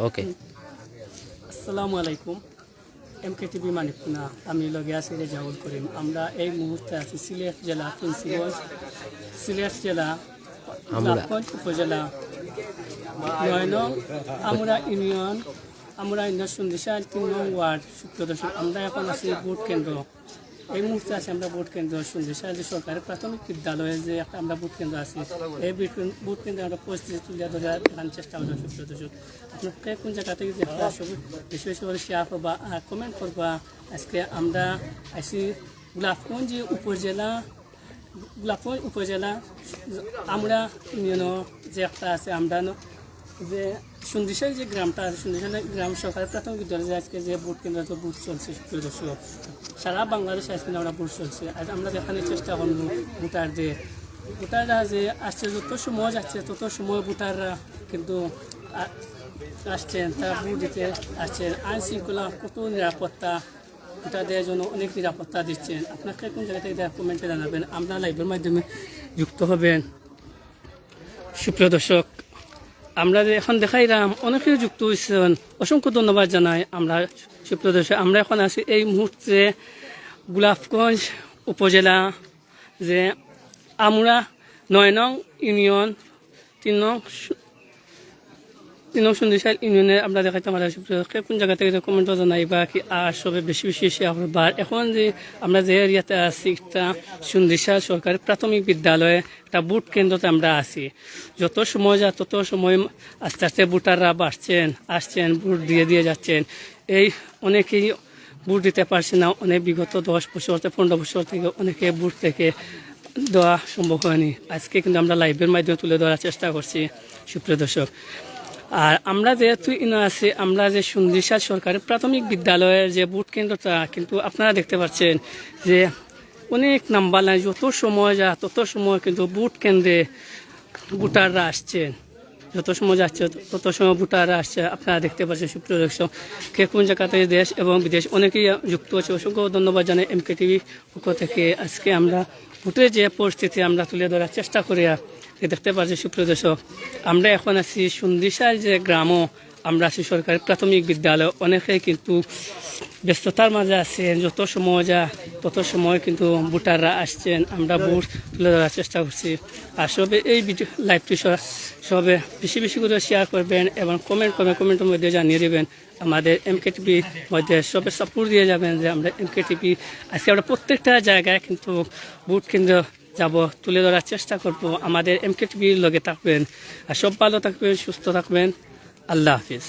ওকে। আসসালামু আলাইকুম। MKTV মানিকপুনা, আমি লগে আছি রেজাউল করিম। আমরা এই মুহূর্তে আছি সিলেট জেলা তুলসীগঞ্জ, সিলেট জেলা আমরা গোলাপগঞ্জ উপজেলা ৯ নং আমরা ইউনিয়ন, সন্দিশা ৩ নং ওয়ার্ড। সুপ্রদর্শন, আমরা এখন আছি ভোট কেন্দ্র। এই মুহূর্তে আছি আমরা ভোট কেন্দ্র সন্দিশা যে সরকারি প্রাথমিক বিদ্যালয়ে যে একটা আমরা ভোট কেন্দ্র আছি। এই ভোট কেন্দ্রে আমরা পরিস্থিতি তুলে ধরে দেখার চেষ্টা করবো। সুপ্রদর্শক, আপনাকে কোন জায়গা থেকে দেখতে আসবে বেশি বেশি করে শেয়ার করবা আর কমেন্ট করবা। আজকে আমরা আছি গোলাপগঞ্জ উপজেলা আমরা ইউনিয়ন যে একটা আছে আমরা যে সন্দিশাল যে গ্রামটা আছে, সন্দিশাল গ্রাম সরকারের প্রাথমিক বিদ্যালয় যে আজকে যে ভোট কেন্দ্র তো ভোট চলছে। সুপ্রিয় দর্শক, সারা বাংলাদেশে আজকে আমরা ভোট চলছে। আজ আমরা দেখানোর চেষ্টা করব ভোটাররা যে আসছে, যত সময় যাচ্ছে তত সময় ভোটাররা কিন্তু আসছেন, তারা ভোট দিতে আসছেন। আইন শৃঙ্খলা কত নিরাপত্তা, ভোটারদের জন্য অনেক নিরাপত্তা দিচ্ছেন। আপনাকে কোন জায়গা থেকে কমেন্টে জানাবেন, আমরা লাইভের মাধ্যমে যুক্ত হবেন। সুপ্রিয় দর্শক, আমরা যে এখন দেখাইলাম অনেকেই যুক্ত হয়েছেন, অসংখ্য ধন্যবাদ জানাই। আমরা সুপ্রিয় দর্শক, আমরা এখন আছি এই মুহূর্তে গোলাপগঞ্জ উপজেলা যে আমরা ৯ নং ইউনিয়ন ৩ নং সন্দিশাল ইউনিয়নে আমরা দেখাইতে আমরা কোন জায়গা থেকে কমেন্ট জানাই বা কি আর সবে বেশি বেশি শেয়ার করবার। এখন যে আমরা যে এরিয়াতে আছি একটা সন্দিশাল সরকারি প্রাথমিক বিদ্যালয়ে একটা ভোট কেন্দ্রতে আমরা আছি। যত সময় যায় তত সময় আস্তে আস্তে ভোটাররা আসছেন, ভোট দিয়ে যাচ্ছেন। এই অনেকেই ভোট দিতে পারছে না, অনেক বিগত 10 বছর 15 বছর থেকে অনেকে ভোট থেকে দেওয়া সম্ভব হয়নি। আজকে কিন্তু আমরা লাইভের মাধ্যমে তুলে ধরার চেষ্টা করছি। সুপ্রিয় দর্শক, আর আমরা যেহেতু আছি আমরা যে সন্দিশাল সরকারি প্রাথমিক বিদ্যালয়ের যে ভোট কেন্দ্রটা, কিন্তু আপনারা দেখতে পাচ্ছেন যে অনেক নাম্বার লাইন, যত সময় যায় তত সময় কিন্তু ভোট কেন্দ্রে ভোটাররা আসছেন। যত সময় যাচ্ছে তত সময় ভোটাররা আসছে, আপনারা দেখতে পাচ্ছেন। সুপ্রিয় দর্শক, কে কোন জায়গা থেকে দেশ এবং বিদেশ অনেকেই যুক্ত হচ্ছে। অসংখ্য ধন্যবাদ জানাই MKTV পক্ষ থেকে। আজকে আমরা ভোটের যে পরিস্থিতি আমরা তুলে ধরার চেষ্টা করি। দেখতে পাচ্ছি সুপ্রিয় দর্শক, আমরা এখন আছি সন্দিশাল যে গ্রামও, আমরা আছি সরকারি প্রাথমিক বিদ্যালয়। অনেকেই কিন্তু ব্যস্ততার মাঝে আছেন, যত সময় যায় তত সময় কিন্তু ভোটাররা আসছেন। আমরা ভোট তুলে ধরার চেষ্টা করছি। আর সবে এই ভিডিও লাইভটি সবে বেশি বেশি করে শেয়ার করবেন এবং কমেন্টের মধ্যে জানিয়ে দেবেন। আমাদের MKTV মধ্যে সবে সাপোর্ট দিয়ে যাবেন যে আমরা MKTV আজকে আমরা প্রত্যেকটা জায়গায় কিন্তু ভোট কেন্দ্র যাব, তুলে ধরার চেষ্টা করব। আমাদের MKTVর লগে থাকবেন। আর সব ভালো থাকবেন, সুস্থ থাকবেন। আল্লাহ হাফিজ।